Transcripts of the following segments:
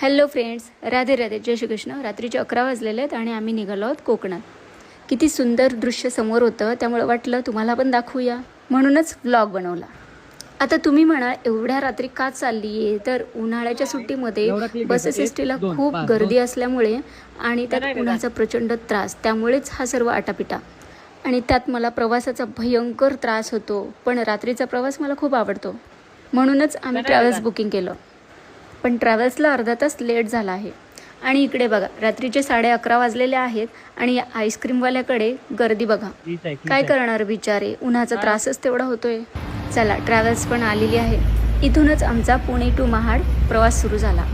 Hello friends, Radhe Radhe, जय श्री कृष्ण. रात्रीचे 11 वाजलेले आहेत आणि आम्ही निघालो आहोत कोकणात. किती सुंदर दृश्य समोर होतं, त्यामुळे वाटलं तुम्हाला पण दाखवूया, म्हणूनच व्लॉग बनवला. आता तुम्ही म्हणा एवढ्या रात्री का चालली आहे, तर उन्हाळ्याच्या सुट्टीमध्ये बसेस एस टीला खूप गर्दी असल्यामुळे आणि त्यात उन्हाचा प्रचंड त्रास, त्यामुळेच हा सर्व आटापिटा. आणि त्यात मला प्रवासाचा भयंकर त्रास होतो, पण रात्रीचा प्रवास मला खूप आवडतो, म्हणूनच आम्ही ट्रॅव्हल्स बुकिंग केलं. पण ट्रॅव्हल्सला अर्धा तास लेट झाला आहे. आणि इकडे बघा, रात्रीचे 11:30 वाजलेले आहेत आणि या आईस्क्रीमवाल्याकडे गर्दी बघा. काय करणार बिचारे, उन्हाचा त्रासच तेवढा होतोय. चला, ट्रॅव्हल्स पण आलेली आहे. इथूनच आमचा पुणे टू महाड प्रवास सुरू झाला.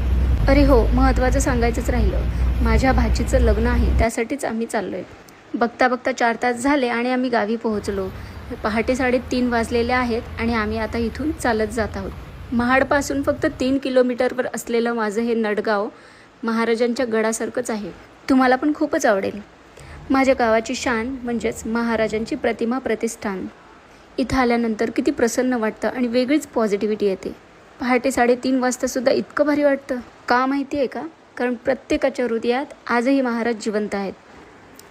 अरे हो, महत्त्वाचं सांगायचंच राहिलं, माझ्या भाचीचं लग्न आहे, त्यासाठीच आम्ही चाललो आहे. बघता बघता 4 तास झाले आणि आम्ही गावी पोहोचलो. पहाटे 3:30 वाजलेले आहेत आणि आम्ही आता इथून चालत जात आहोत. महाडपासून फक्त 3 किलोमीटरवर असलेलं माझं हे नडगाव महाराजांच्या गडासारखंच आहे. तुम्हाला पण खूपच आवडेल. माझ्या गावाची शान म्हणजेच महाराजांची प्रतिमा प्रतिष्ठान. इथं आल्यानंतर किती प्रसन्न वाटतं आणि वेगळीच पॉझिटिव्हिटी येते. पहाटे 3:30 वाजतासुद्धा इतकं भारी वाटतं. का माहिती आहे का? कारण प्रत्येकाच्या हृदयात आजही महाराज जिवंत आहेत.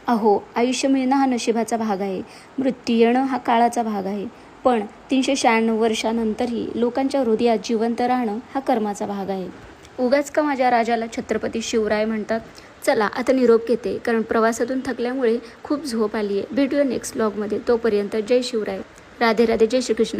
अहो, आयुष्य मिळणं हा नशिबाचा भाग आहे, मृत्यू येणं हा काळाचा भाग आहे, पण 396 वर्षानंतरही लोकांच्या हृदयात जिवंत राहणं हा कर्माचा भाग आहे. उगाच का माझ्या राजाला छत्रपती शिवराय म्हणतात. चला, आता निरोप घेते, कारण प्रवासातून थकल्यामुळे खूप झोप आली आहे. भेटूया नेक्स्ट व्लॉगमध्ये. तोपर्यंत जय शिवराय, राधे राधे, जय श्रीकृष्ण.